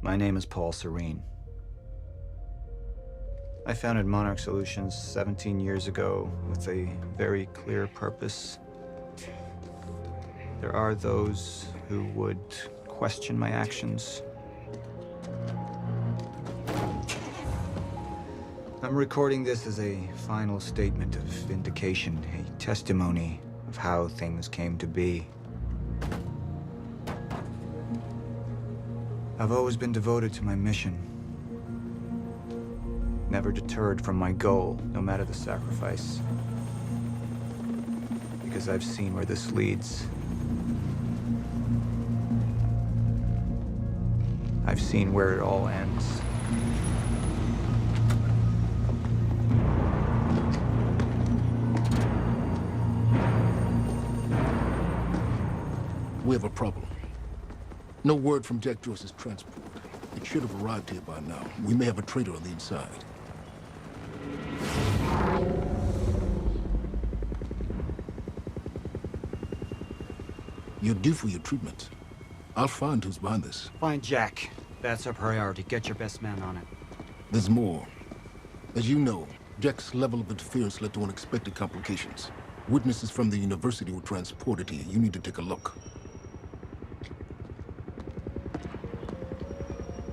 My name is Paul Serene. I founded Monarch Solutions 17 years ago with a very clear purpose. There are those who would question my actions. I'm recording this as a final statement of vindication, a testimony of how things came to be. I've always been devoted to my mission. Never deterred from my goal, no matter the sacrifice. Because I've seen where this leads. I've seen where it all ends. We have a problem. No word from Jack Joyce's transport. It should have arrived here by now. We may have a traitor on the inside. You're due for your treatment. I'll find who's behind this. Find Jack. That's our priority. Get your best man on it. There's more. As you know, Jack's level of interference led to unexpected complications. Witnesses from the university were transported here. You need to take a look.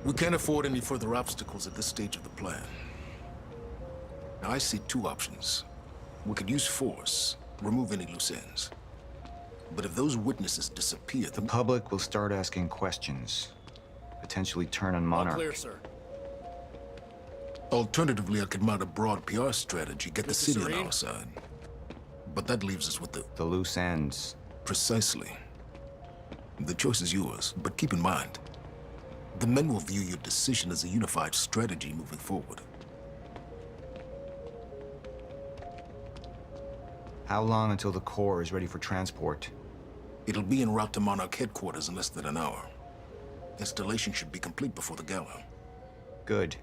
We can't afford any further obstacles at this stage of the plan. Now, I see two options. We could use force, remove any loose ends. But if those witnesses disappear, The public will start asking questions. Potentially turn on Monarch. All clear, sir. Alternatively, I could mount a broad PR strategy, get the Mr. city on Serene? our side. But that leaves us with The loose ends. Precisely. The choice is yours, but keep in mind, the men will view your decision as a unified strategy moving forward. How long until the core is ready for transport? It'll be en route to Monarch headquarters in less than an hour. Installation should be complete before the gala. Good.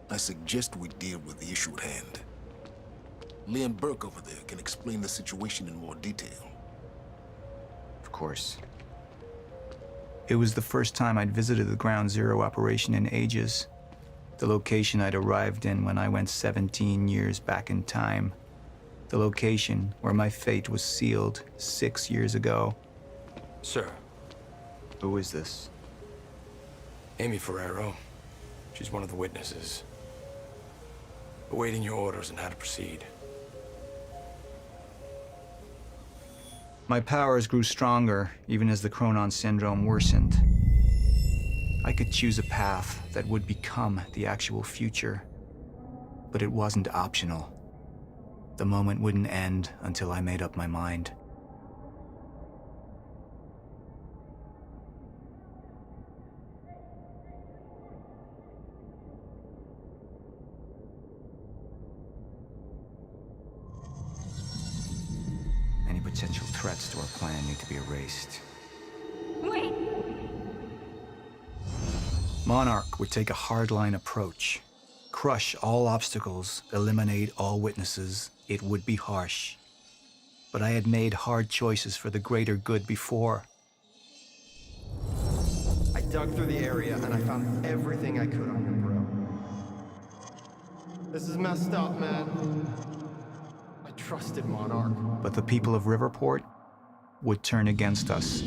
I suggest we deal with the issue at hand. Liam Burke over there can explain the situation in more detail. Of course. It was the first time I'd visited the Ground Zero operation in ages. The location I'd arrived in when I went 17 years back in time. The location where my fate was sealed 6 years ago. Sir, Who is this? Amy Ferrero. She's one of the witnesses. Awaiting your orders on how to proceed. My powers grew stronger, even as the Chronon syndrome worsened. I could choose a path that would become the actual future, but it wasn't optional. The moment wouldn't end until I made up my mind. Any potential threats to our plan need to be erased. Wait! Monarch would take a hardline approach. Crush all obstacles, eliminate all witnesses. It would be harsh. But I had made hard choices for the greater good before. I dug through the area and I found everything I could on your bro. This is messed up, man. I trusted Monarch. But the people of Riverport would turn against us.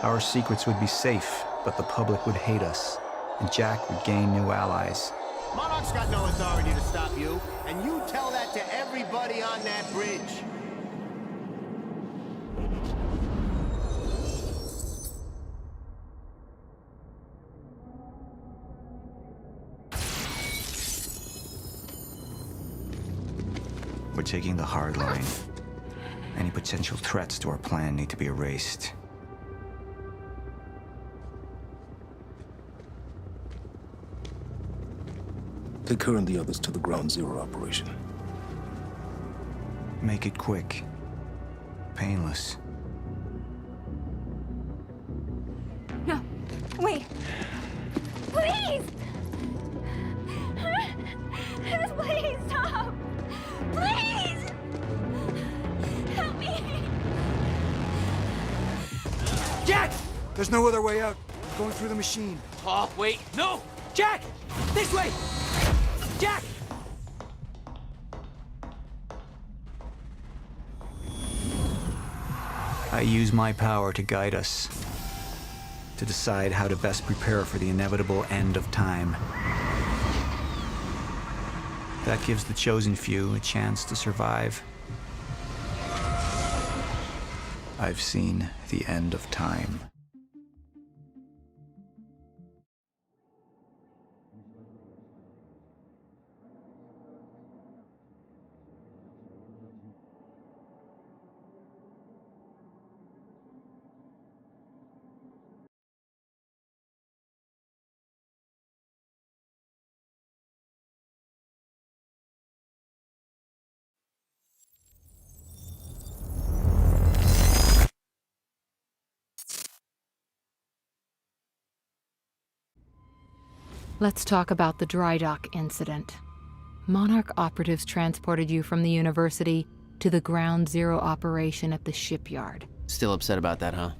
Our secrets would be safe, but the public would hate us, and Jack would gain new allies. Monarch's got no authority to stop you, and you tell that to everybody on that bridge. We're taking the hard line. Any potential threats to our plan need to be erased. Take her and the others to the Ground Zero operation. Make it quick. Painless. No, wait! Please! Please stop! Please! Help me! There's no other way out. I'm going through the machine. Oh, wait. No! Jack! This way! Jack! I use my power to guide us, to decide how to best prepare for the inevitable end of time. That gives the chosen few a chance to survive. I've seen the end of time. Let's talk about the dry dock incident. Monarch operatives transported you from the university to the Ground Zero operation at the shipyard. Still upset about that, huh?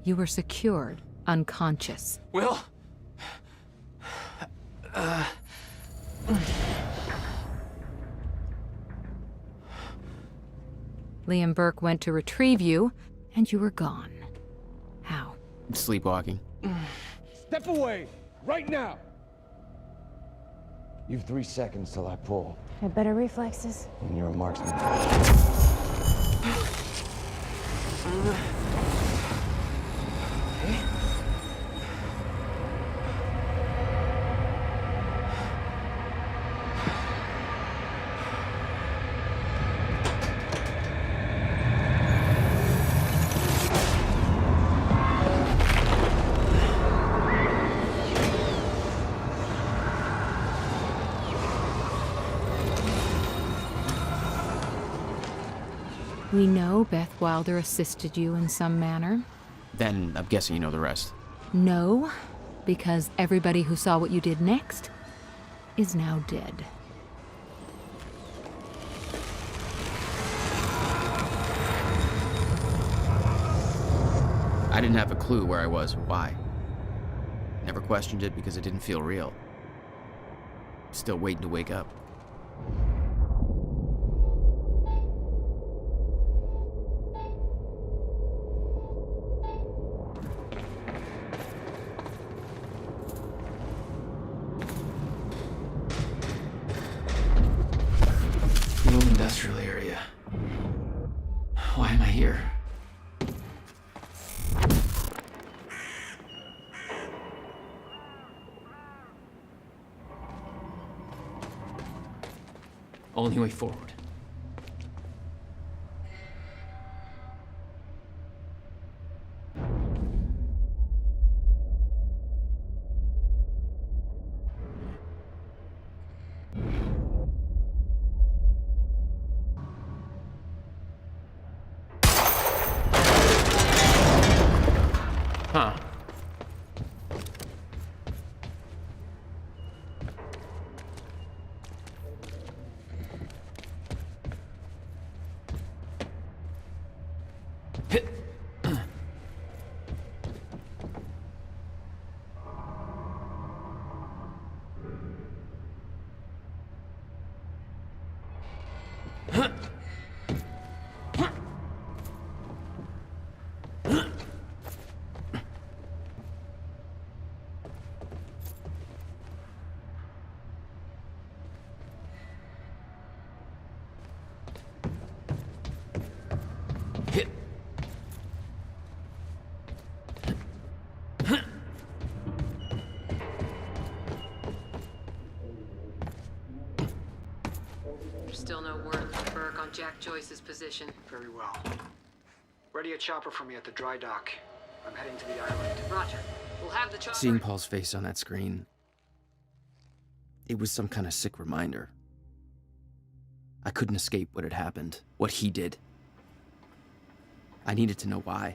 You were secured, unconscious. Will? Liam Burke went to retrieve you, and you were gone. How? Sleepwalking. Step away! Right now! You've 3 seconds till I pull. Had better reflexes. And you're a marksman. We know Beth Wilder assisted you in some manner. Then I'm guessing you know the rest. No, because everybody who saw what you did next is now dead. I didn't have a clue where I was or why. Never questioned it because it didn't feel real. Still waiting to wake up. New industrial area. Why am I here? Only way forward. Huh. There's still no word from Burke on Jack Joyce's position. Very well. Ready a chopper for me at the dry dock. I'm heading to the island. Roger. We'll have the chopper. Seeing Paul's face on that screen, it was some kind of sick reminder. I couldn't escape what had happened, what he did. I needed to know why,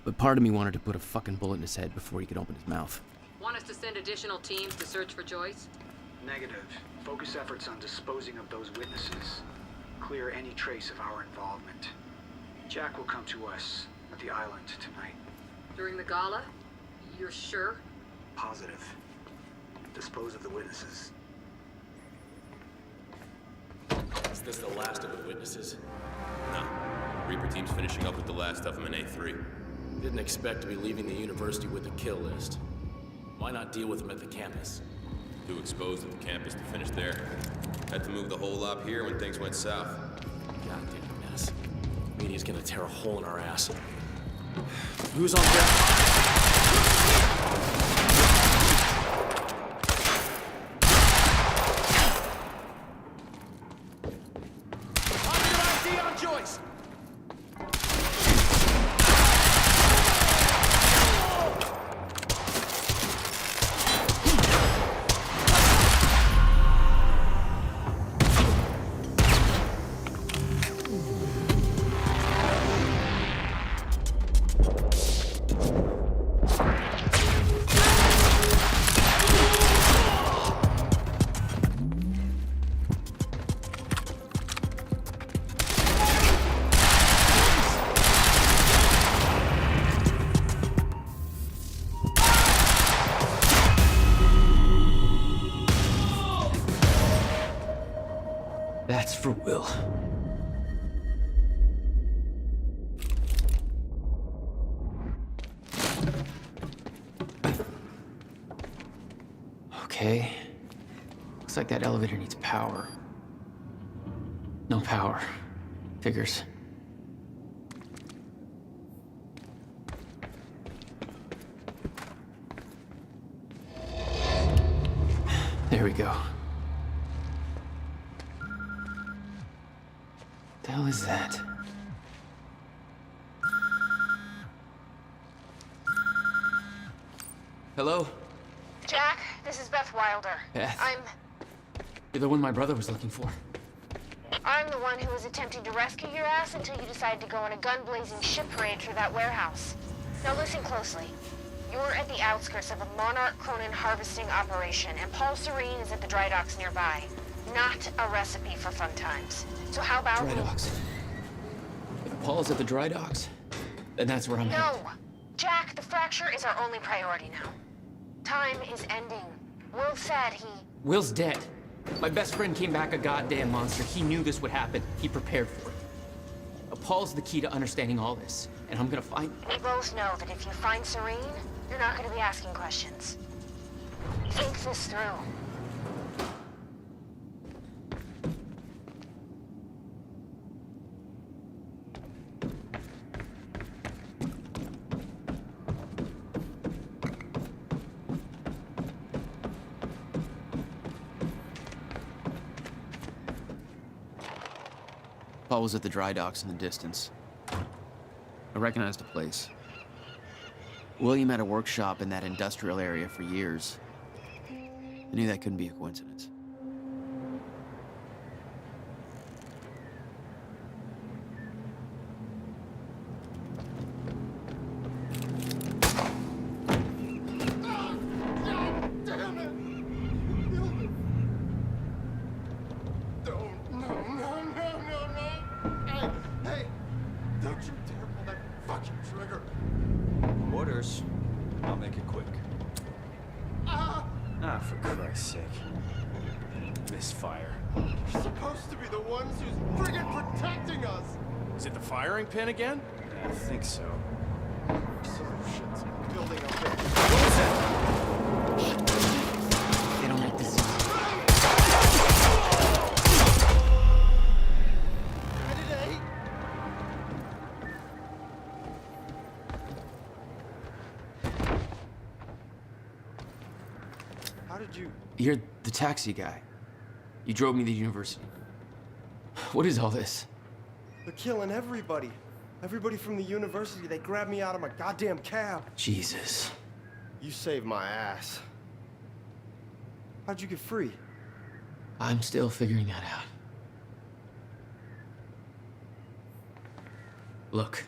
but part of me wanted to put a fucking bullet in his head before he could open his mouth. Want us to send additional teams to search for Joyce? Negative. Focus efforts on disposing of those witnesses. Clear any trace of our involvement. Jack will come to us at the island tonight. During the gala? You're sure? Positive. Dispose of the witnesses. Is this the last of the witnesses? No. Reaper team's finishing up with the last of them in A3. Didn't expect to be leaving the university with a kill list. Why not deal with them at the campus? Too exposed at the campus to finish there. Had to move the whole lot here when things went south. Goddamn mess. Media's gonna tear a hole in our ass. Who's on deck? That's for Will. Okay. Looks like that elevator needs power. No power. Figures. There we go. The hell is that? Hello? Jack, this is Beth Wilder. Beth? I'm You're the one my brother was looking for. the one who was attempting to rescue your ass until you decided to go on a gun-blazing ship raid through that warehouse. Now listen closely. You're at the outskirts of a Monarch Cronin harvesting operation, and Paul Serene is at the dry docks nearby. Not a recipe for fun times. So how about... Dry docks. If Paul's at the dry docks, then that's where I'm at. No! Jack, the fracture is our only priority now. Time is ending. Will said he... Will's dead. My best friend came back a goddamn monster. He knew this would happen. He prepared for it. Paul's the key to understanding all this, and I'm gonna find him. We both know that if you find Serene, you're not gonna be asking questions. Think this through. Paul was at the dry docks in the distance. I recognized the place. William had a workshop in that industrial area for years. I knew that couldn't be a coincidence. Orders. I'll make it quick. Ah, for Christ's sake. Misfire. You're supposed to be the ones who's friggin' protecting us! Is it the firing pin again? I think so. Some shit's building up there. They don't make this easy. Ready? How did you... You're the taxi guy. You drove me to the university. What is all this? They're killing everybody. Everybody from the university. They grabbed me out of my goddamn cab. Jesus. You saved my ass. How'd you get free? I'm still figuring that out. Look,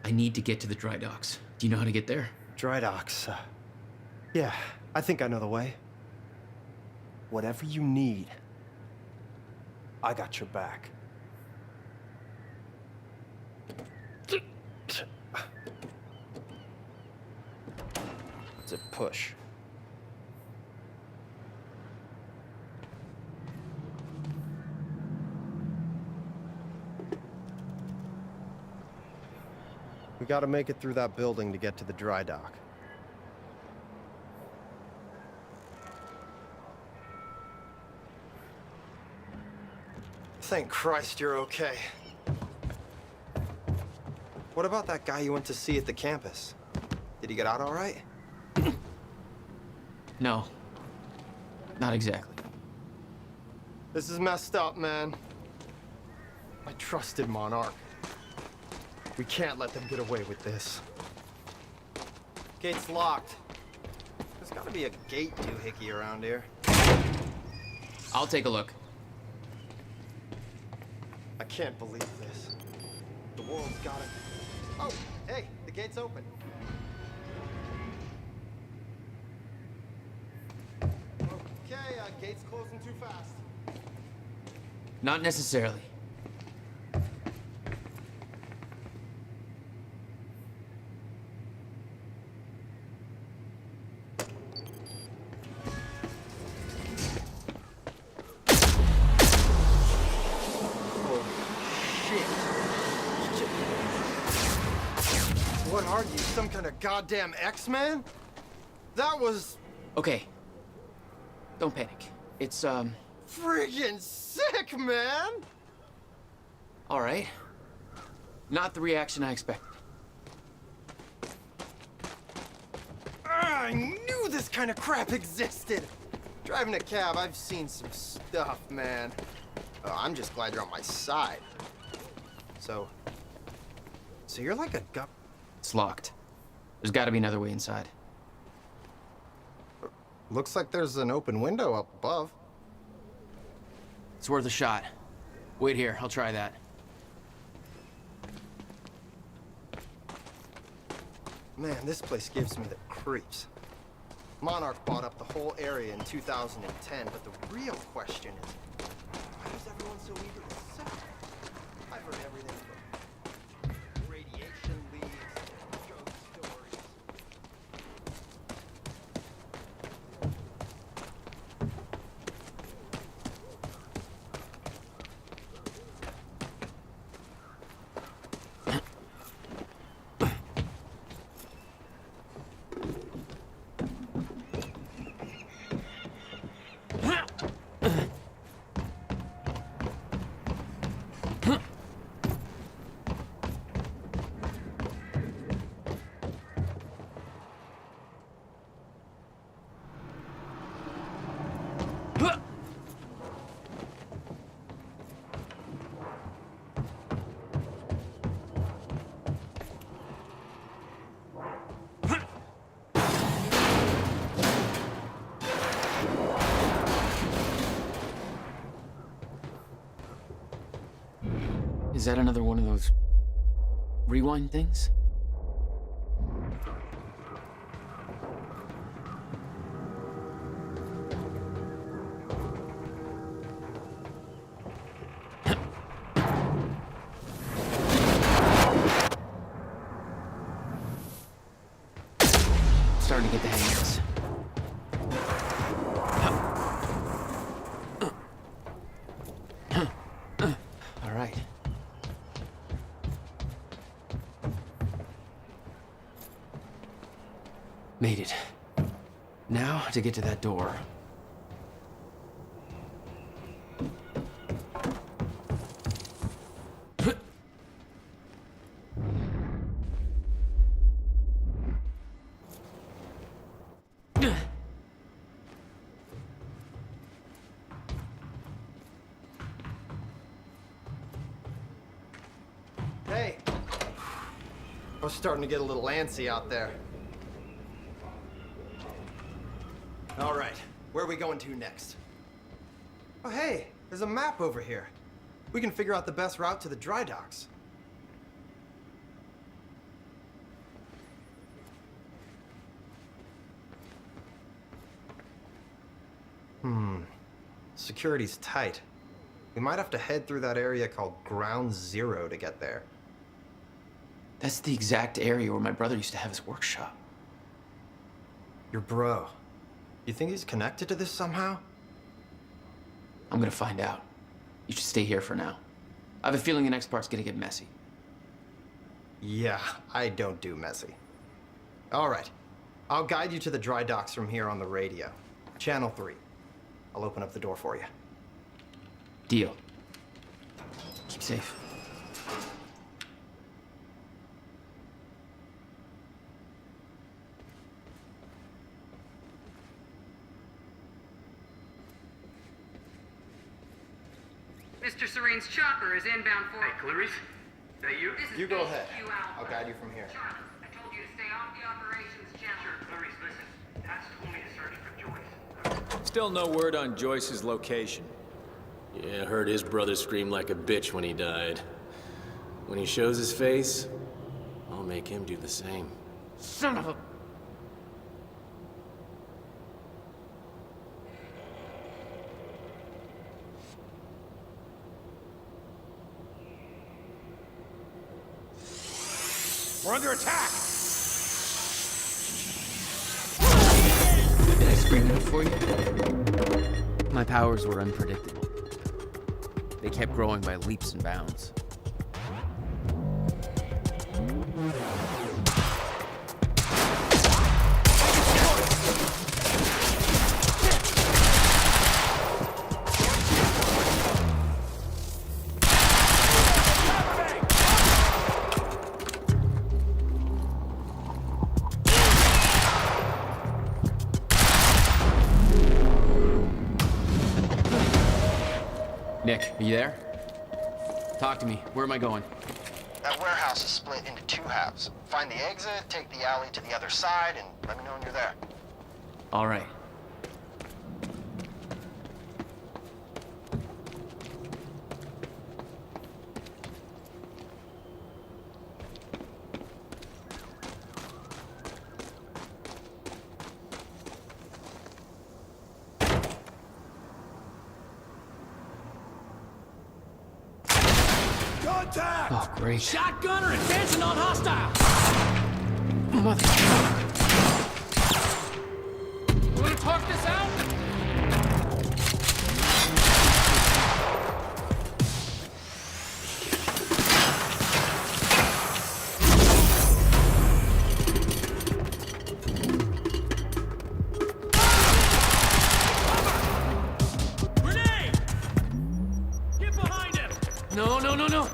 I need to get to the dry docks. Do you know how to get there? Dry docks. Yeah, I think I know the way. Whatever you need, I got your back. push. We gotta make it through that building to get to the dry dock. Thank Christ you're okay. What about that guy you went to see at the campus? Did he get out all right? No. Not exactly. This is messed up, man. I trusted Monarch. We can't let them get away with this. Gate's locked. There's gotta be a gate doohickey around here. I'll take a look. I can't believe this. The world's gotta... Oh, hey, the gate's open. Okay, gate's closing too fast. Not necessarily. What are you, some kind of goddamn X-Man? That was... Okay. Don't panic. It's, friggin' sick, man! Alright. Not the reaction I expected. I knew this kind of crap existed! Driving a cab, I've seen some stuff, man. Oh, I'm just glad you're on my side. So you're like a gut... It's locked. There's gotta be another way inside. Looks like there's an open window up above. It's worth a shot. Wait here, I'll try that. Man, this place gives me the creeps. Monarch bought up the whole area in 2010, but the real question is, why is everyone so eager to sell? I've heard everything from radiation leaks, drug stories. Is that another one of those rewind things? Starting to get the hang of this. All right. Made it. Now to get to that door. Hey! I was starting to get a little antsy out there. All right, where are we going to next? Oh, hey, there's a map over here. We can figure out the best route to the dry docks. Security's tight. We might have to head through that area called Ground Zero to get there. That's the exact area where my brother used to have his workshop. Your bro. You think he's connected to this somehow? I'm gonna find out. You should stay here for now. I have a feeling the next part's gonna get messy. Yeah, I don't do messy. All right. I'll guide you to the dry docks from here on the radio. Channel 3. I'll open up the door for you. Deal. Keep safe. Mr. Serene's chopper is inbound for... Hey, Clarice? Is that you? This is You go Base ahead. Q Alpha. I'll guide you from here. Charlie, I told you to stay off the operations channel. Sure, Clarice, listen. Pat's told me to search for Joyce. Still no word on Joyce's location. Yeah, heard his brother scream like a bitch when he died. When he shows his face, I'll make him do the same. Son of a... We're under attack! Did I scream enough for you? My powers were unpredictable. They kept growing by leaps and bounds. Nick, are you there? Talk to me. Where am I going? That warehouse is split into 2 halves. Find the exit, take the alley to the other side, and let me know when you're there. All right. Contact! Oh, great. Shotgunner advancing on hostile! Mother... You wanna talk this out? Grenade! Get behind him! No, no, no, no!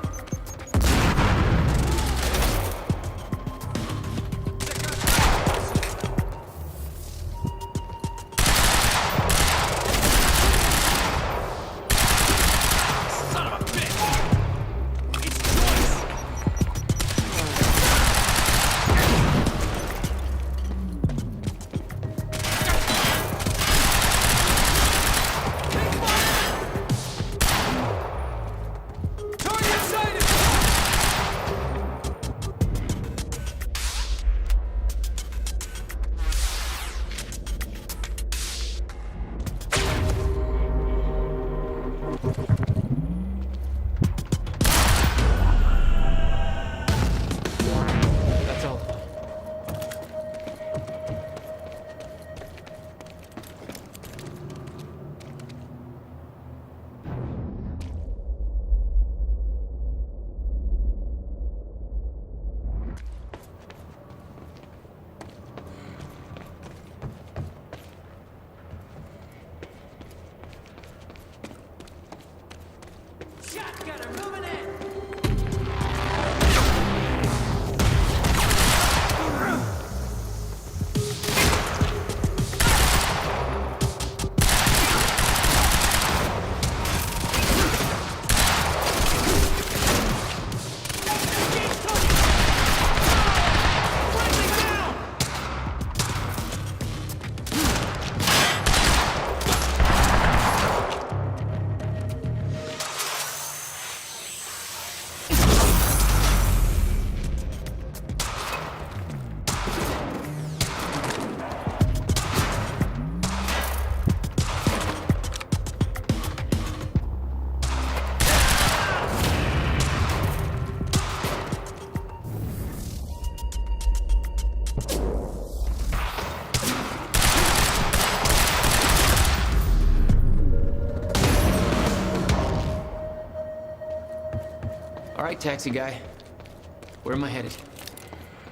Son of a bitch! It's Joyce! Target sighted! All right, taxi guy. Where am I headed?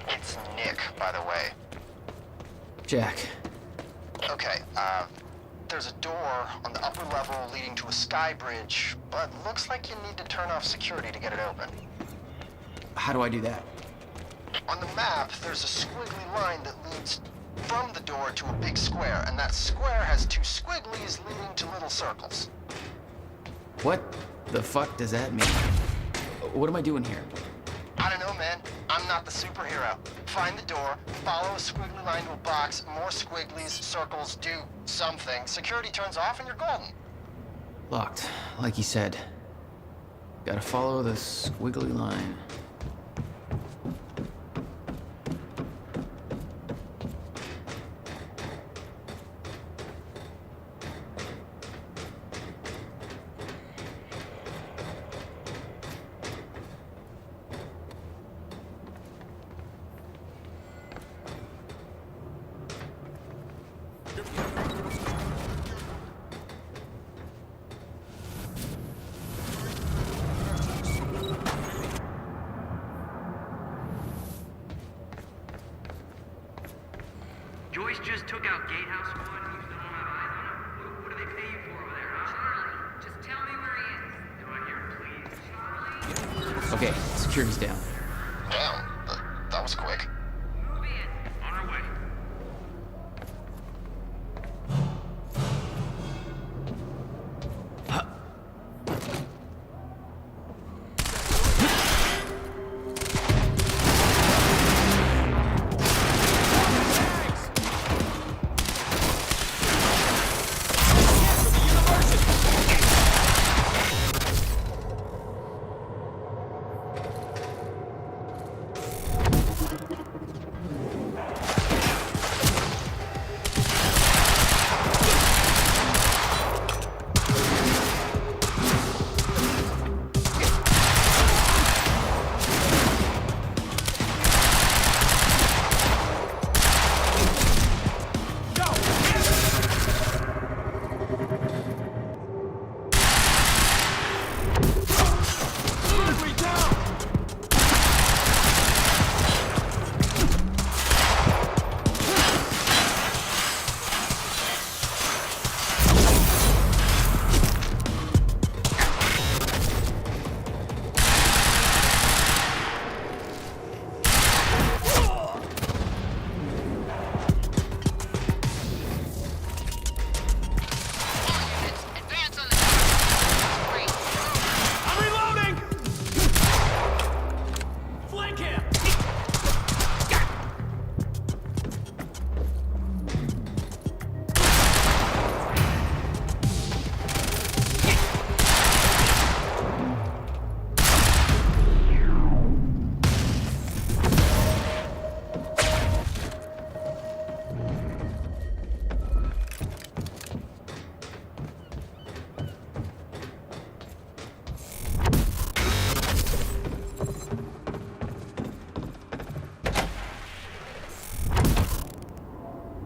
It's Nick, by the way. Jack. Okay, there's a door on the upper level leading to a sky bridge, but looks like you need to turn off security to get it open. How do I do that? On the map, there's a squiggly line that leads from the door to a big square, and that square has two squigglies leading to little circles. What the fuck does that mean? What am I doing here? I don't know, man. I'm not the superhero. Find the door, follow a squiggly line to a box, more squigglies, circles, do something. Security turns off and you're golden. Locked, like he said. Gotta follow the squiggly line. Joyce just took out Gatehouse Squad and you still don't have eyes on him? What do they pay you for over there, huh? Charlie, just tell me where he is. Do I hear please, Charlie? Okay, security's down. Damn, that was quick. Move in. On our way.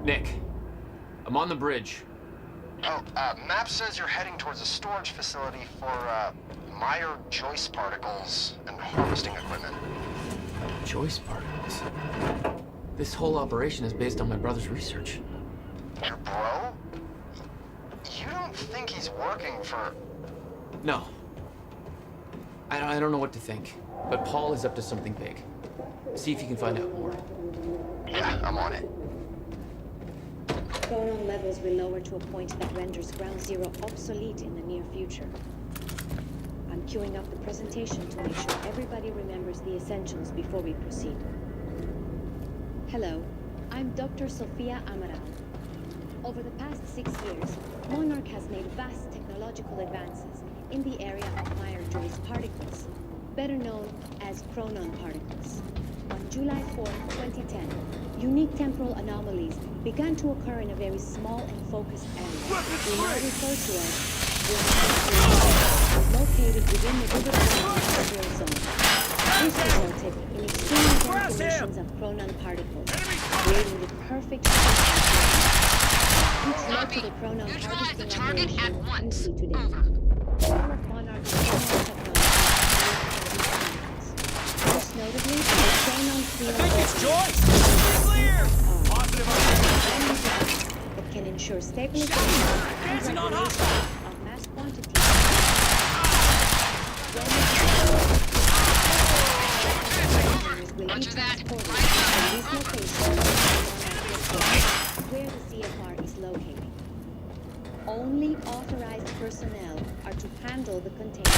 Nick, I'm on the bridge. Oh, map says you're heading towards a storage facility for, Meyer Joyce particles and harvesting equipment. Joyce particles? This whole operation is based on my brother's research. Your bro? You don't think he's working for... No. I don't know what to think, but Paul is up to something big. See if you can find out more. Yeah, I'm on it. Chronon levels will lower to a point that renders Ground Zero obsolete in the near future. I'm queuing up the presentation to make sure everybody remembers the essentials before we proceed. Hello, I'm Dr. Sofia Amaral. Over the past 6 years, Monarch has made vast technological advances in the area of Meyer-Joyce particles, better known as Chronon particles. On July 4, 2010, unique temporal anomalies began to occur in a very small and focused area. We now refer to as located within the vivid zone. This resulted in extreme dense emissions of Chronon particles, creating the perfect which led to the Chronon harvesting operation we see today. All of Monarch's Chronon technology Clear! That can ensure stabilization and Dancing on regulation hostile! of mass quantities. Roger that. Where the CFR is located. Only authorized personnel are to handle the container.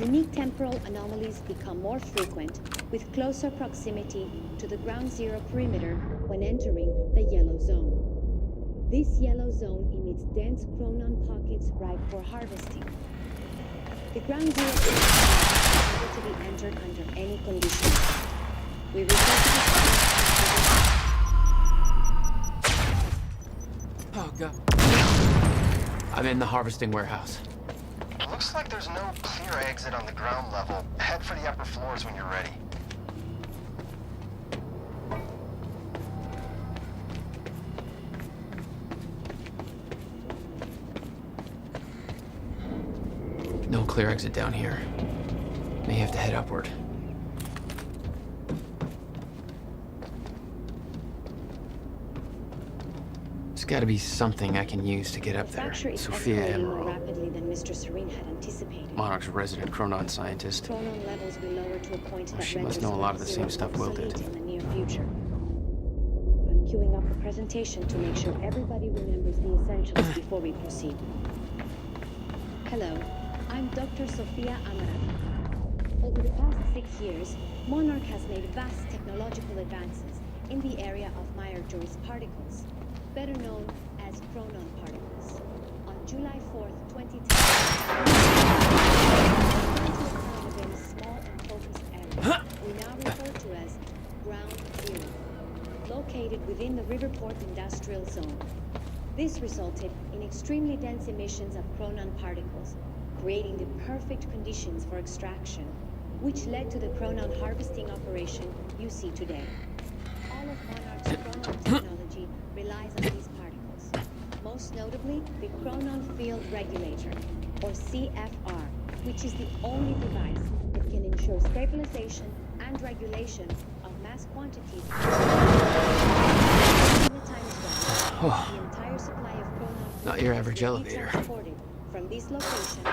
Unique temporal anomalies become more frequent with closer proximity to the ground zero perimeter when entering the yellow zone. This yellow zone emits dense chronon pockets ripe for harvesting. The ground zero perimeter is able to be entered under any conditions. We refer to this Oh, God. I'm in the harvesting warehouse. Looks like there's no clear exit on the ground level. Head for the upper floors when you're ready. No clear exit down here. May have to head upward. There's gotta be something I can use to get up there. fracture is Sophia escalating more Emerald. rapidly than Mr. Serene had anticipated. Monarch's resident chronon scientist. Chronon levels will lower to a point that She must renders know a lot of the Ground same Zero stuff Will did. obsolete in the near future. I'm queuing up the presentation to make sure everybody remembers the essentials before we proceed. Hello, I'm Dr. Sophia Amaral. Over the past 6 years, Monarch has made vast technological advances in the area of Meyer-Joyce particles, better known as chronon particles. On July 4th, 2010, a very small and focused area we now refer to as Ground Zero, located within the Riverport Industrial Zone. This resulted in extremely dense emissions of chronon particles, creating the perfect conditions for extraction, which led to the chronon harvesting operation you see today. All of Monarch's chronon technology relies on these particles, most notably the chronon field regulator, or CFR, which is the only device that can ensure stabilization and regulation of mass quantities. When the time is right, the entire supply of chronon Not your average will be elevator. transported from this location.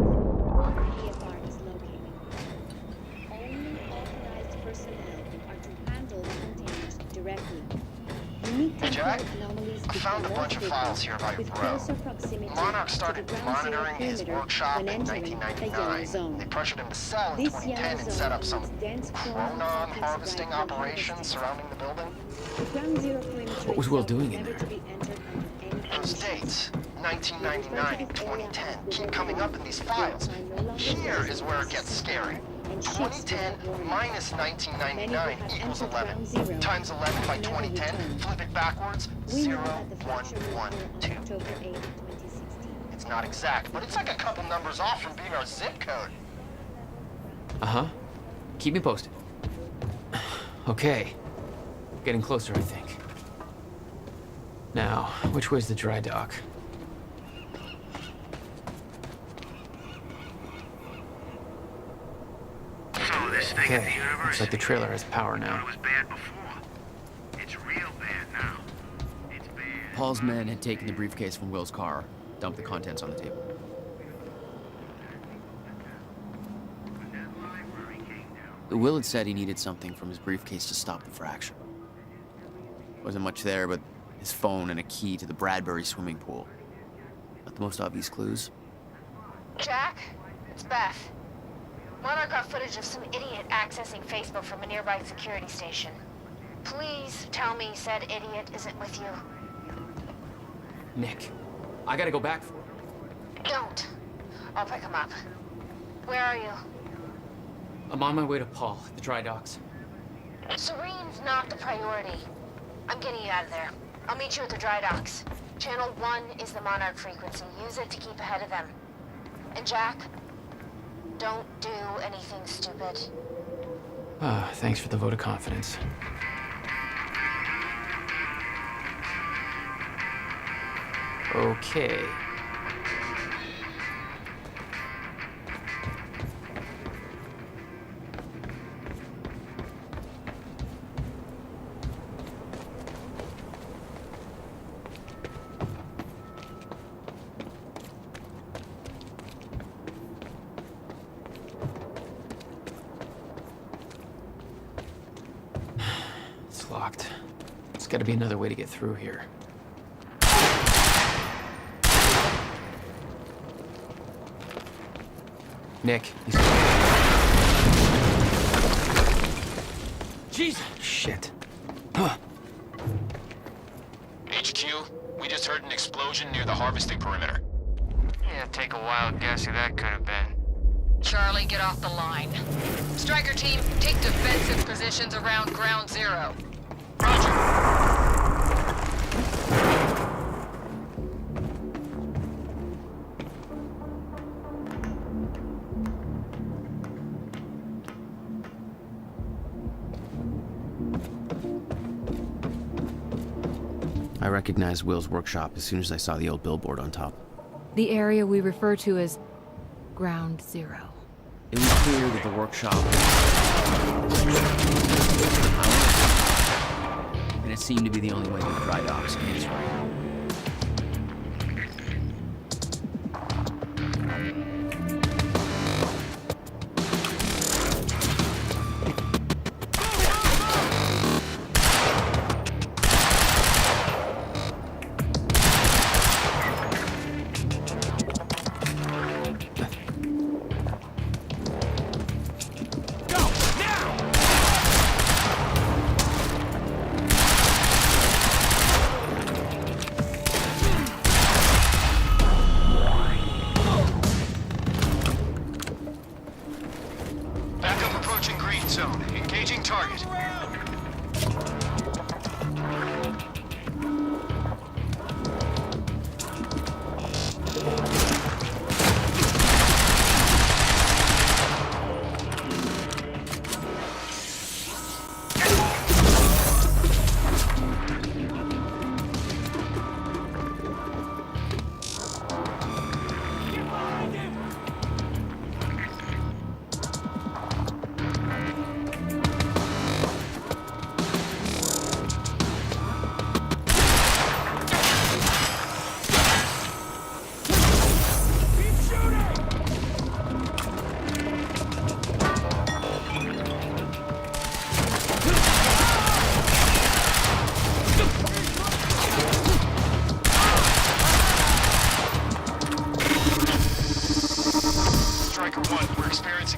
CFR is located. Only authorized personnel are to handle the containers directly. Unique temporal anomalies I found a bunch of files here about your bro. Monarch started monitoring his workshop in 1999. They pressured him to sell in 2010 and set up some chronon harvesting operation surrounding the building. What was Will doing in there? Those dates, 1999, 2010, keep coming up in these files. Here is where it gets scary. 2010 minus 1999 equals 11. Times 11 by 2010, flip it backwards, 0112. It's not exact, but it's like a couple numbers off from being our zip code. Uh-huh. Keep me posted. Okay. Getting closer, I think. Now, which way's the dry dock? So this thing at the Okay, university. looks like the trailer has power now. It was bad before. It's real bad now. It's bad. Paul's men had taken the briefcase from Will's car, dumped the contents on the table. Will had said he needed something from his briefcase to stop the fracture. Wasn't much there, but his phone and a key to the Bradbury swimming pool. Not the most obvious clues. Jack, it's Beth. Monarch got footage of some idiot accessing Facebook from a nearby security station. Please tell me said idiot isn't with you. Nick, I gotta go back for it. Don't. I'll pick him up. Where are you? I'm on my way to Paul at the dry docks. Serene's not the priority. I'm getting you out of there. I'll meet you at the dry docks. Channel 1 is the Monarch frequency. Use it to keep ahead of them. And Jack, don't do anything stupid. Ah, thanks for the vote of confidence. Okay. locked. There's gotta be another way to get through here. Nick, he's... Jesus! Shit. HQ, we just heard an explosion near the harvesting perimeter. Yeah, take a wild guess who that could have been. Charlie, get off the line. Striker team, take defensive positions around Ground Zero. I recognized Will's workshop as soon as I saw the old billboard on top. The area we refer to as Ground Zero. It was clear that the workshop... and it seemed to be the only way to the dry docks in this right.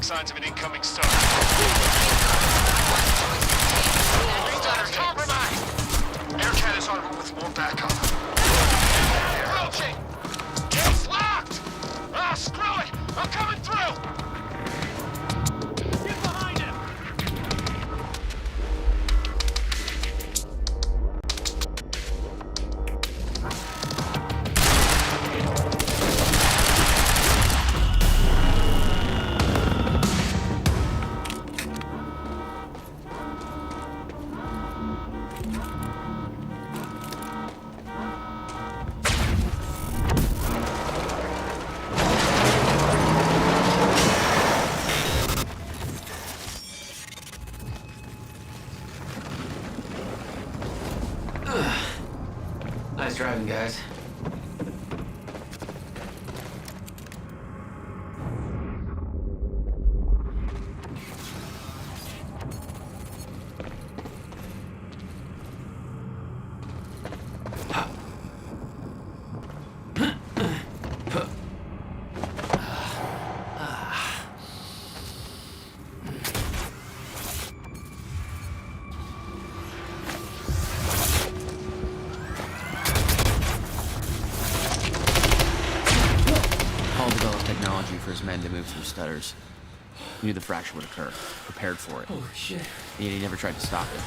Signs of an incoming star. Compromised! Aircat is en route with more backup. Approaching! Gates locked! Ah, screw it! I'm coming through! Get behind him! Nice driving, guys. For his men to move through stutters. He knew the fracture would occur, prepared for it. Oh, shit. And he never tried to stop it.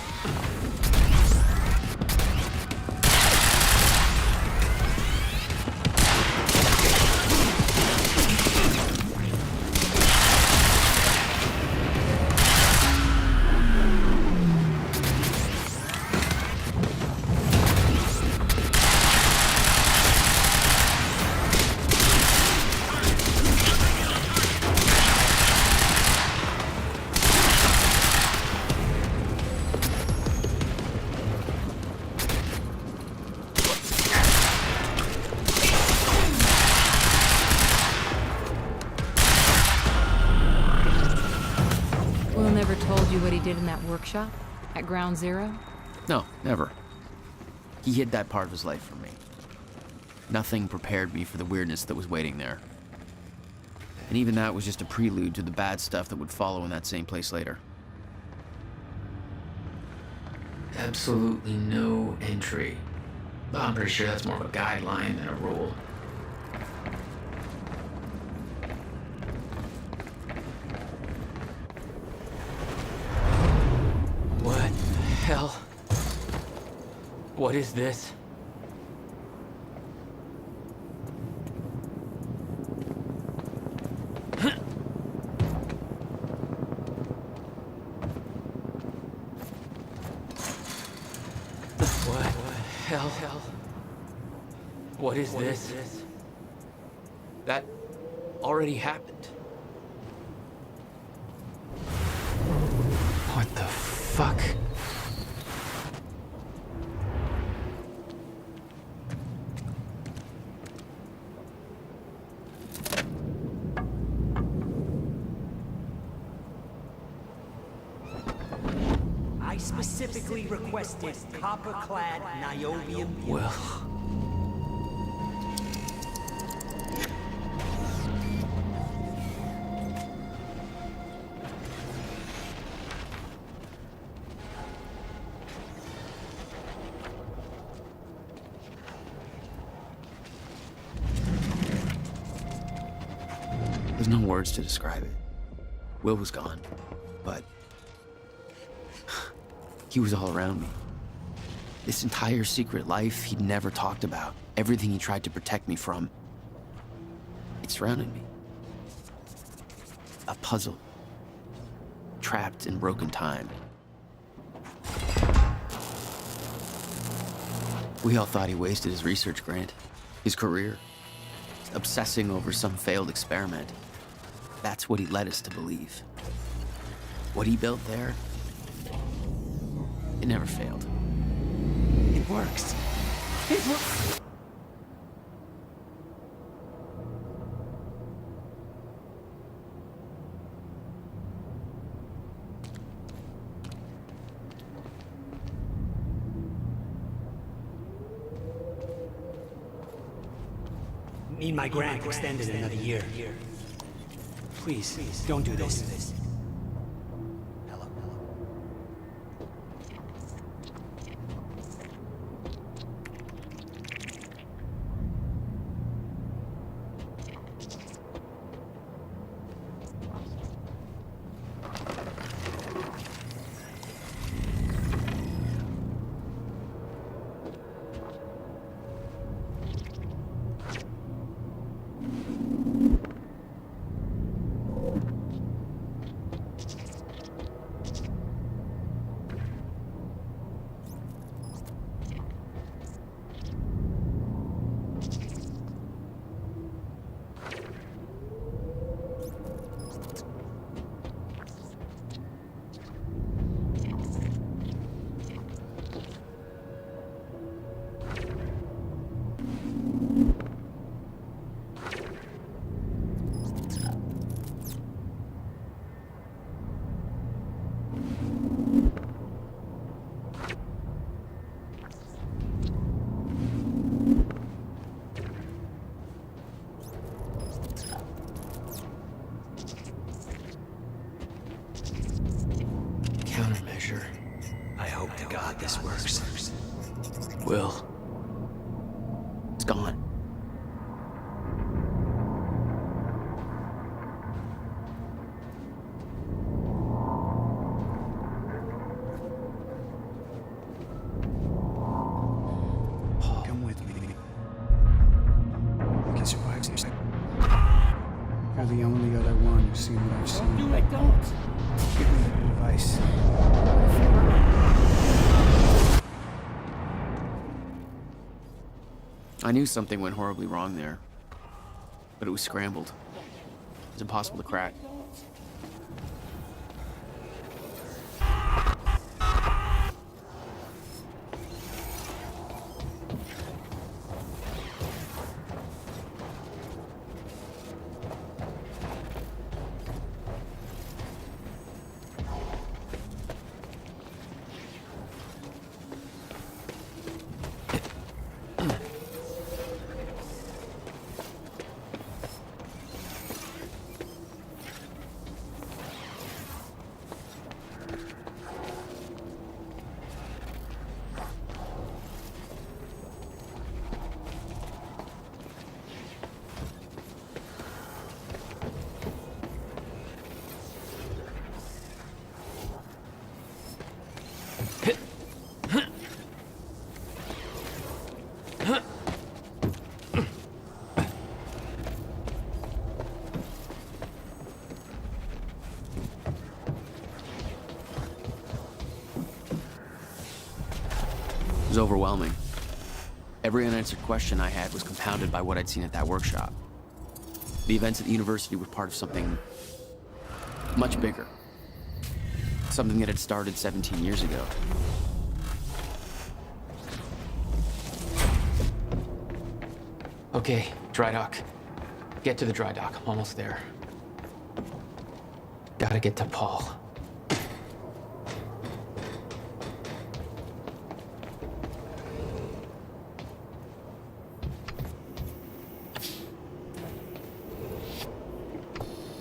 Will never told you what he did in that workshop at Ground Zero? No, never. He hid that part of his life from me. Nothing prepared me for the weirdness that was waiting there. And even that was just a prelude to the bad stuff that would follow in that same place later. Absolutely no entry. But I'm pretty sure that's more of a guideline than a rule. What the hell? What is this? What the hell? What is this? That already happened. What the fuck? I specifically requested copper-clad niobium. Well... There's no words to describe it. Will was gone, but he was all around me. This entire secret life he'd never talked about, everything he tried to protect me from, it surrounded me. A puzzle, trapped in broken time. We all thought he wasted his research grant, his career, obsessing over some failed experiment. That's what he led us to believe. What he built there, it never failed. It works. It works. Need my grant extended another year. Please, don't do this. Countermeasure. I hope to God this works. Will. It's gone. Come with me. I can survive this. You're the only other one who's seen what I've seen. Do it, don't! Give me advice. I knew something went horribly wrong there, but it was scrambled. It was impossible to crack. was overwhelming. Every unanswered question I had was compounded by what I'd seen at that workshop. The events at the university were part of something much bigger. Something that had started 17 years ago. Okay, dry dock. Get to the dry dock. I'm almost there. Gotta get to Paul.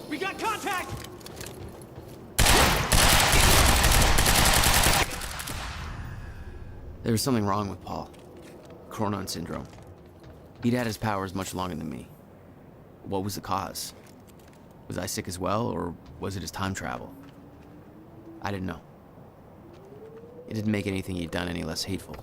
We got contact! There was something wrong with Paul. Chronon syndrome. He'd had his powers much longer than me. What was the cause? Was I sick as well, or was it his time travel? I didn't know. It didn't make anything he'd done any less hateful.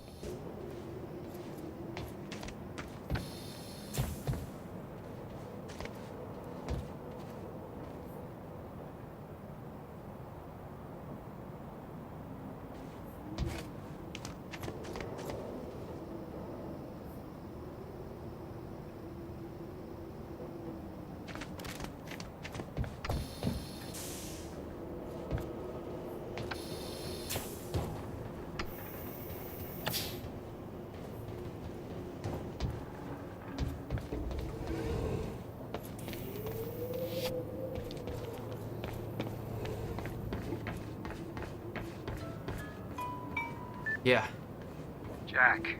Yeah. Jack,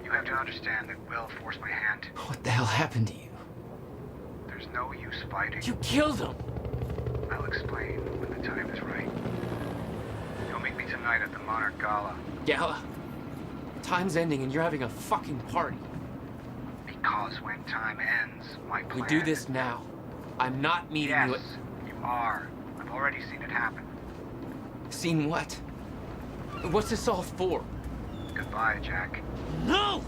you have to understand that Will forced my hand. What the hell happened to you? There's no use fighting. You killed him! I'll explain when the time is right. You'll meet me tonight at the Monarch Gala. Gala? Time's ending and you're having a fucking party. Because when time ends, my plan... We do this now. I'm not meeting you at... Yes, you are. I've already seen it happen. Seen what? What's this all for? Goodbye, Jack. No!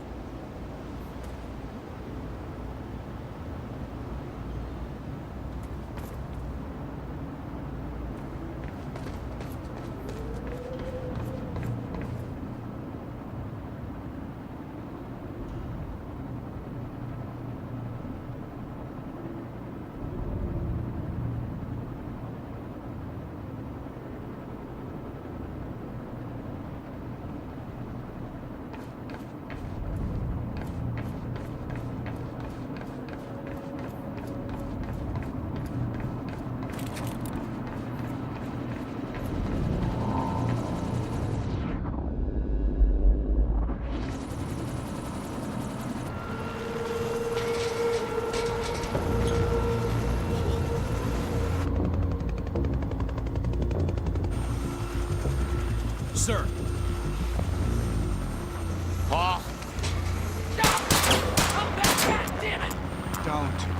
Sir. Paul. Come back, goddammit! Don't.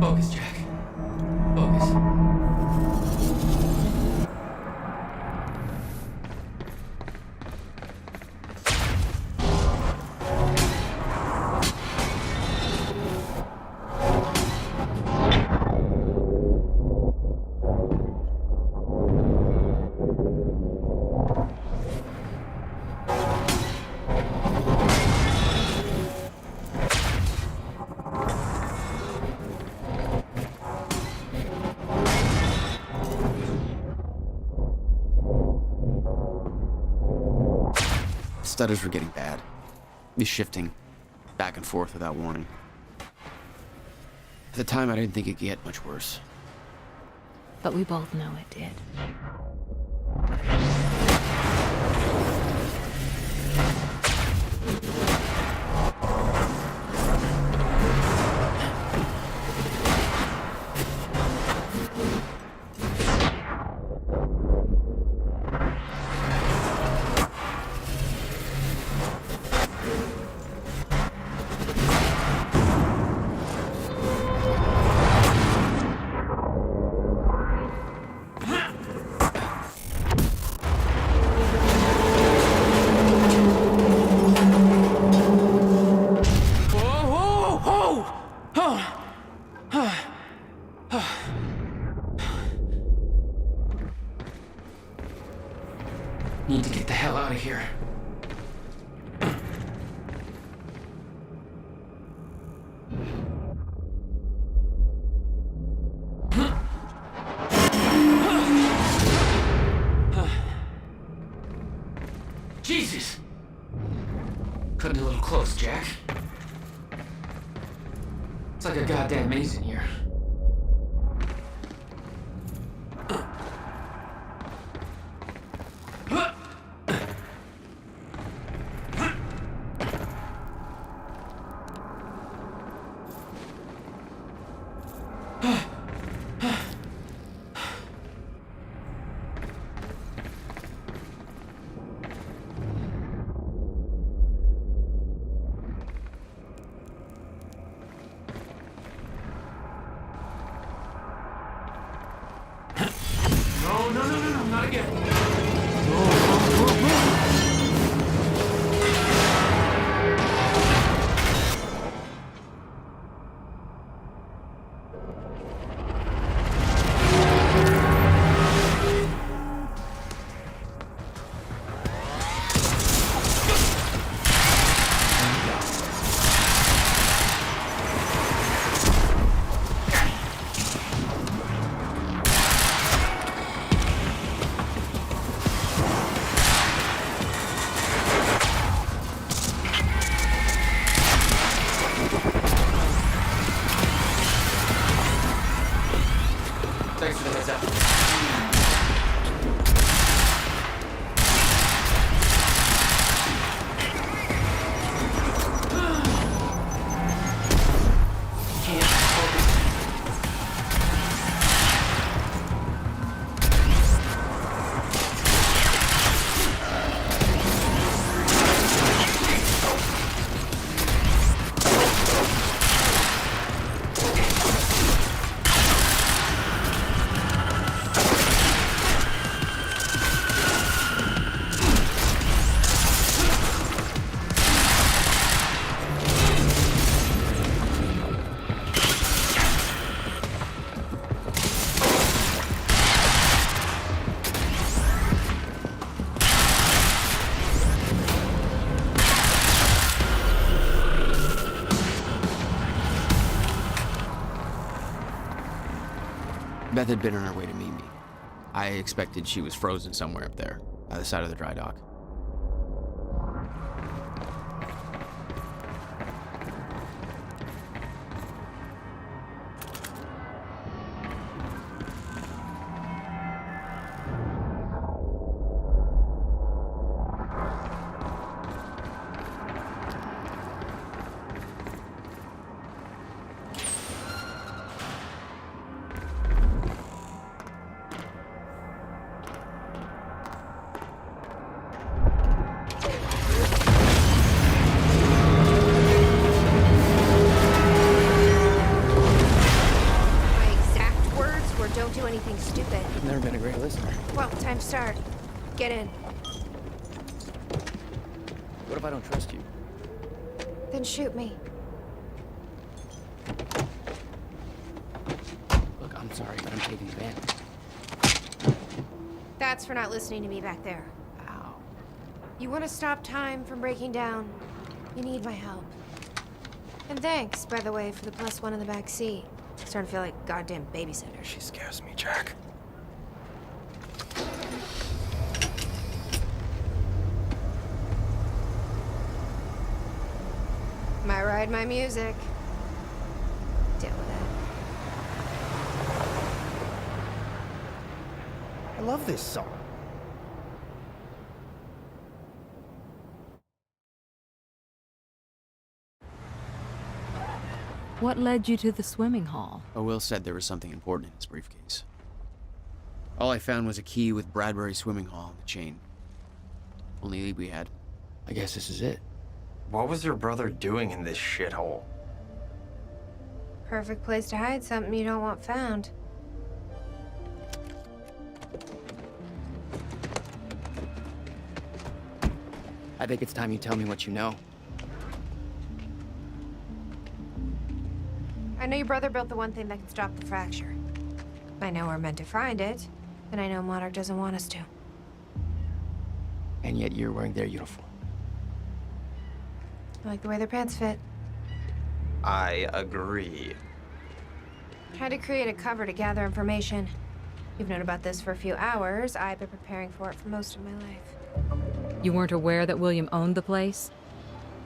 Focus, Jack. Focus. Stutters were getting bad. He's shifting back and forth without warning. At the time, I didn't think it could get much worse. But we both know it did. Need to get the hell out of here. Jesus! Cutting a little close, Jack. It's like a goddamn maze in here. No, not again. Thanks for the heads up. Can't focus. Beth had been on her way to meet me. I expected she was frozen somewhere up there, by the side of the dry dock. Don't do anything stupid. I've never been a great listener. Well, time to start. Get in. What if I don't trust you? Then shoot me. Look, I'm sorry, but I'm taking the van. That's for not listening to me back there. Ow. You want to stop time from breaking down? You need my help. And thanks, by the way, for the +1 in the back seat. Starting to feel like a goddamn babysitter. She scares me, Jack. My ride, my music. Deal with it. I love this song. What led you to the swimming hall? Will said there was something important in his briefcase. All I found was a key with Bradbury Swimming Hall on the chain. Only lead we had. I guess this is it. What was your brother doing in this shithole? Perfect place to hide something you don't want found. I think it's time you tell me what you know. I know your brother built the one thing that can stop the fracture. I know we're meant to find it, and I know Monarch doesn't want us to. And yet you're wearing their uniform. I like the way their pants fit. I agree. Tried to create a cover to gather information. You've known about this for a few hours. I've been preparing for it for most of my life. You weren't aware that William owned the place?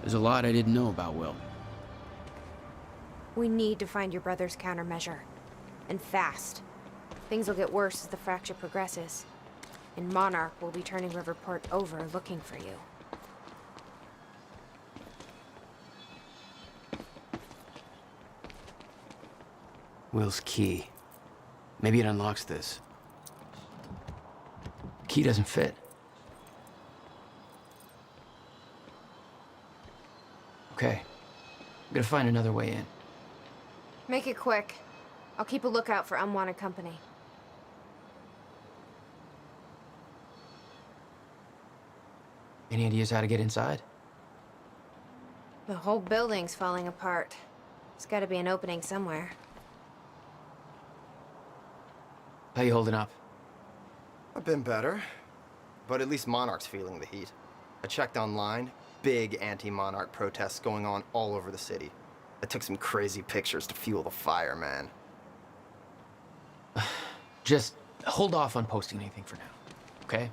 There's a lot I didn't know about Will. We need to find your brother's countermeasure. And fast. Things will get worse as the fracture progresses. And Monarch will be turning Riverport over looking for you. Will's key. Maybe it unlocks this. Key doesn't fit. Okay. I'm gonna find another way in. Make it quick. I'll keep a lookout for unwanted company. Any ideas how to get inside? The whole building's falling apart. There's gotta be an opening somewhere. How you holding up? I've been better, but at least Monarch's feeling the heat. I checked online, big anti-Monarch protests going on all over the city. I took some crazy pictures to fuel the fire, man. Just hold off on posting anything for now, okay?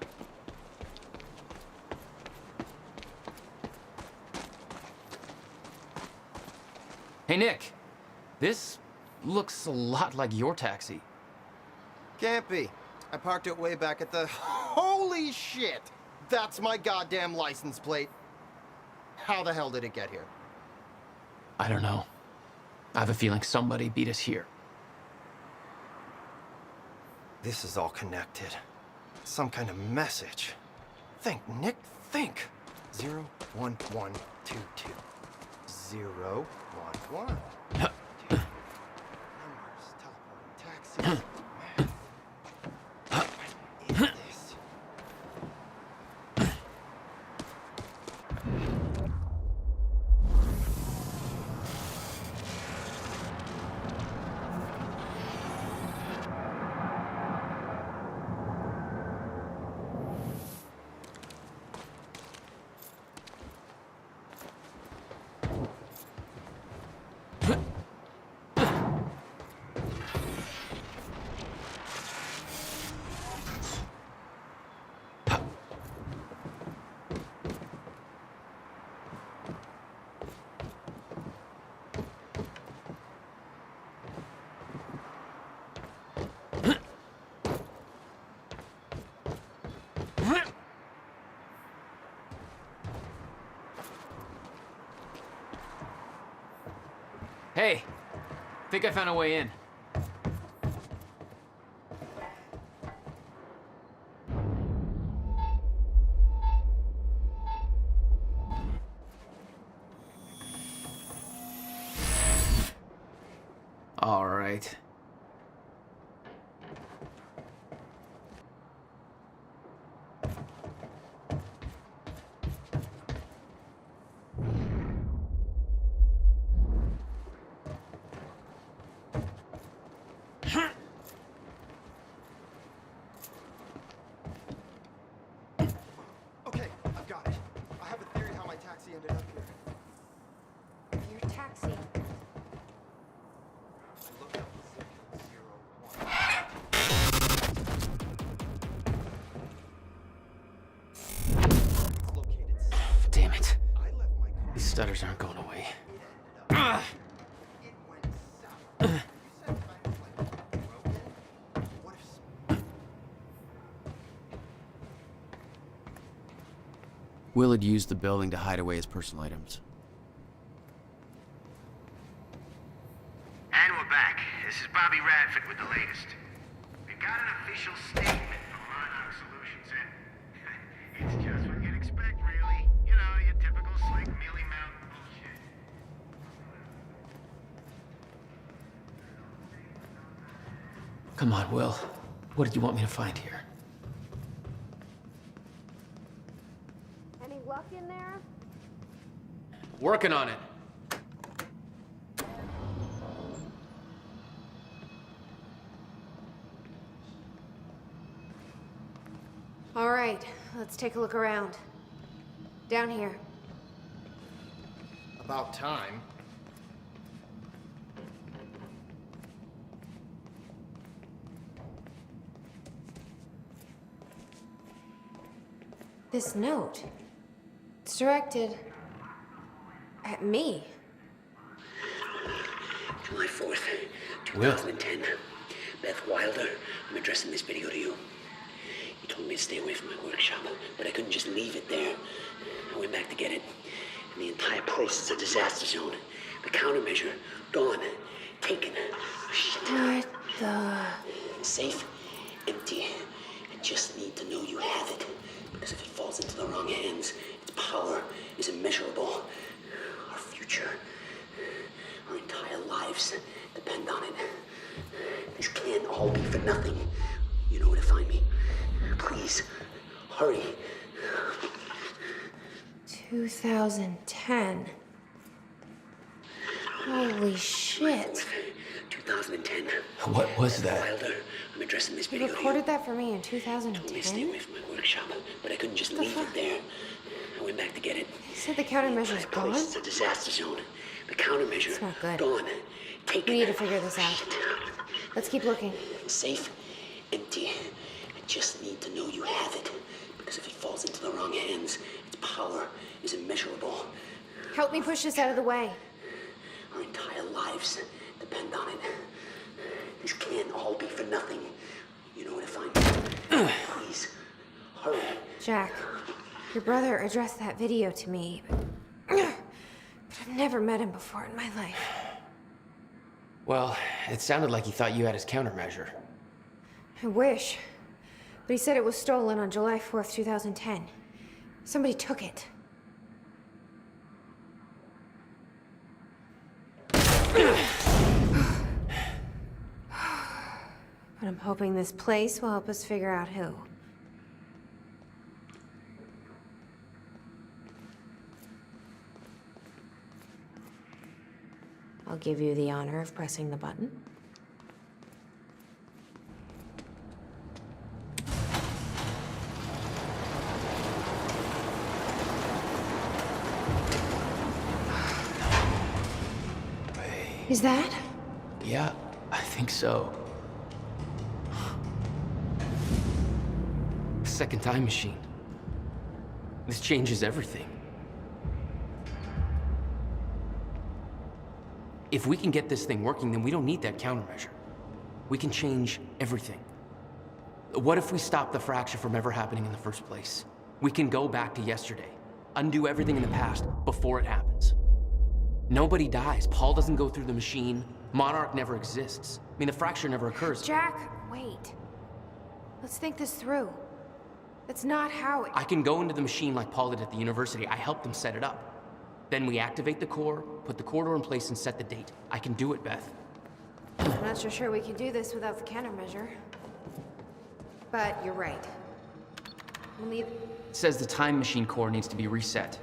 Hey, Nick. This looks a lot like your taxi. Can't be. I parked it way back at the... Holy shit! That's my goddamn license plate. How the hell did it get here? I don't know. I have a feeling somebody beat us here. This is all connected. Some kind of message. Think, Nick, think. 01122. 011. Numbers, teleporting taxis. Hey, think I found a way in. All right. Okay, I've got it. I have a theory how my taxi ended up here. Your taxi. I looked up the Damn it. These stutters aren't going away. Will had used the building to hide away his personal items. And we're back. This is Bobby Radford with the latest. We got an official statement from Monarch Solutions, and it's just what you'd expect, really. You know, your typical slick mealy mouth bullshit. Come on, Will. What did you want me to find here? Any luck in there? Working on it. All right, let's take a look around. Down here. About time. This note. It's directed at me. July 4th, 2010. Beth Wilder, I'm addressing this video to you. You told me to stay away from my workshop, but I couldn't just leave it there. I went back to get it, and the entire place is a disaster zone. The countermeasure, gone, taken. Shit. What the... Safe, empty. I just need to know you have it, because if it falls into the wrong hands, its power is immeasurable. Our future, our entire lives depend on it. This can't all be for nothing. You know where to find me. Please, hurry. 2010. Holy shit. 2010. What was that? Wilder, I'm addressing this You video to you. recorded that for me in Told me to stay 2010? away from my workshop, but I couldn't just leave it there. I went back to get it. You said the countermeasure's gone? It's a disaster zone. The countermeasure, It's not good. gone. Taken. We need to figure this out. Let's keep looking. Safe, empty. I just need to know you have it, because if it falls into the wrong hands, its power is immeasurable. Help me push this out of the way. Our entire lives depend on it. This can't all be for nothing. You know where to find me. Please, hurry. Jack, your brother addressed that video to me, but I've never met him before in my life. Well, it sounded like he thought you had his countermeasure. I wish. But he said it was stolen on July 4th, 2010. Somebody took it. But I'm hoping this place will help us figure out who. I'll give you the honor of pressing the button. Is that? Yeah, I think so. Second time machine. This changes everything. If we can get this thing working, then we don't need that countermeasure. We can change everything. What if we stop the fracture from ever happening in the first place? We can go back to yesterday, undo everything in the past before it happens. Nobody dies. Paul doesn't go through the machine. Monarch never exists. I mean, the fracture never occurs. Jack, wait. Let's think this through. That's not how it... I can go into the machine like Paul did at the university. I helped them set it up. Then we activate the core, put the corridor in place, and set the date. I can do it, Beth. I'm not so sure we can do this without the countermeasure. But you're right. We'll need... It says the time machine core needs to be reset.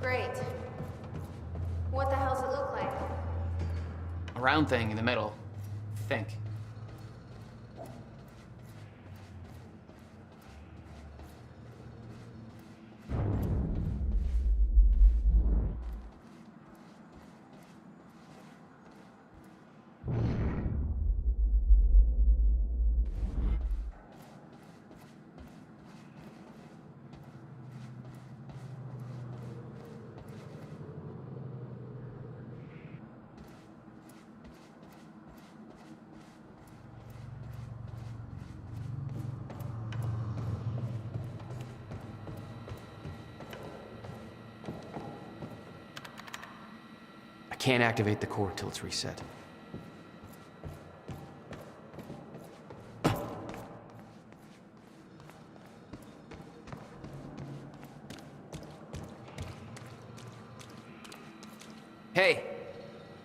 Great. What the hell's it look like? A round thing in the middle. Think. Can't activate the core till it's reset. Hey,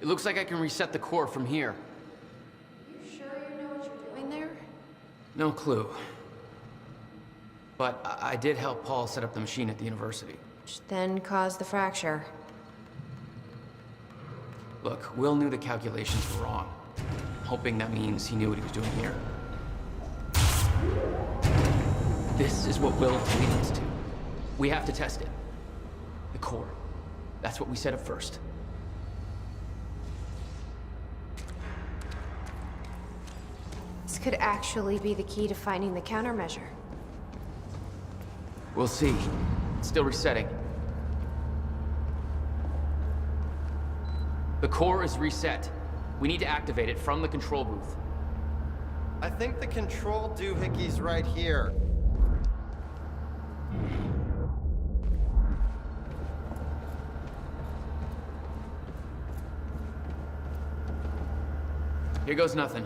it looks like I can reset the core from here. You sure you know what you're doing there? No clue. But I did help Paul set up the machine at the university. Which then caused the fracture. Look, Will knew the calculations were wrong. I'm hoping that means he knew what he was doing here. This is what Will is leading us to. We have to test it. The core. That's what we set up first. This could actually be the key to finding the countermeasure. We'll see. It's still resetting. The core is reset. We need to activate it from the control booth. I think the control doohickey's right here. Here goes nothing.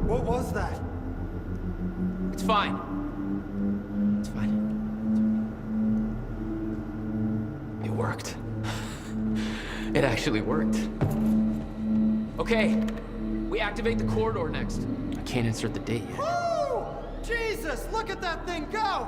What was that? It's fine. It's fine. It worked. It actually worked. Okay, we activate the corridor next. I can't insert the date yet. Woo! Jesus, look at that thing go!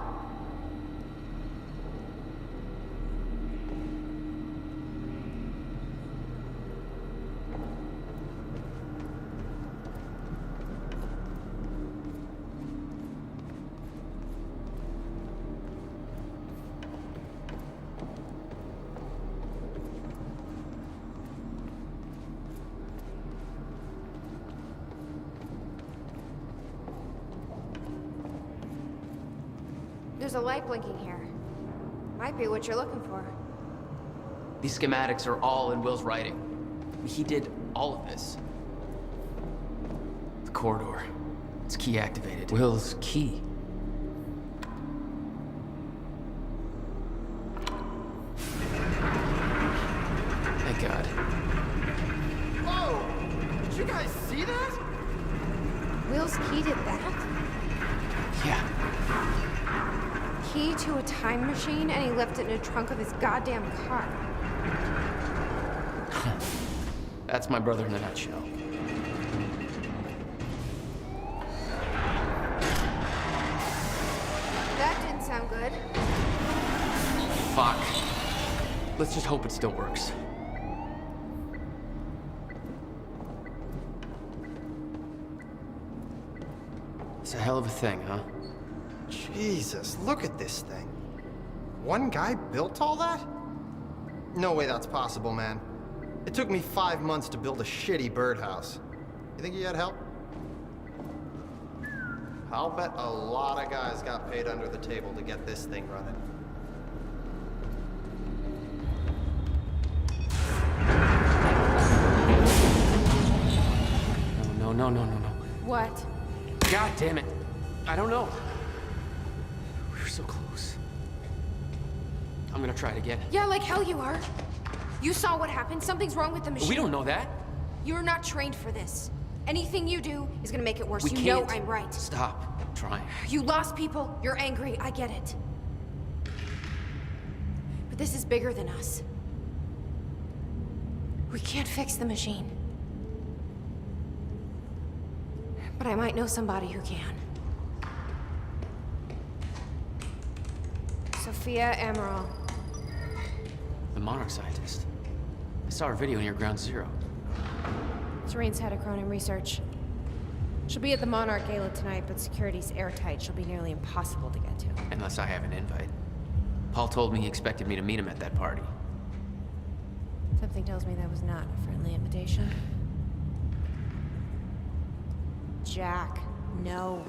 There's a light blinking here. Might be what you're looking for. These schematics are all in Will's writing. He did all of this. The corridor. It's key activated. Will's key. Thank God. Whoa! Did you guys see that? Will's key did that? Yeah. Key to a time machine, and he left it in the trunk of his goddamn car. That's my brother in a nutshell. That didn't sound good. Fuck. Let's just hope it still works. It's a hell of a thing, huh? Jesus, look at this thing. One guy built all that? No way that's possible, man. It took me 5 months to build a shitty birdhouse. You think he had help? I'll bet a lot of guys got paid under the table to get this thing running. No. What? God damn it. I don't know. We were so close. I'm gonna try it again. Yeah, like hell you are. You saw what happened. Something's wrong with the machine. We don't know that. You're not trained for this. Anything you do is gonna make it worse. We You can't. know I'm right. Stop trying. You lost people. You're angry. I get it. But this is bigger than us. We can't fix the machine. But I might know somebody who can. Sophia Amaral. The Monarch scientist. I saw her video near Ground Zero. Serene's head of Cronin Research. She'll be at the Monarch Gala tonight, but security's airtight. She'll be nearly impossible to get to. Unless I have an invite. Paul told me he expected me to meet him at that party. Something tells me that was not a friendly invitation. Jack, no.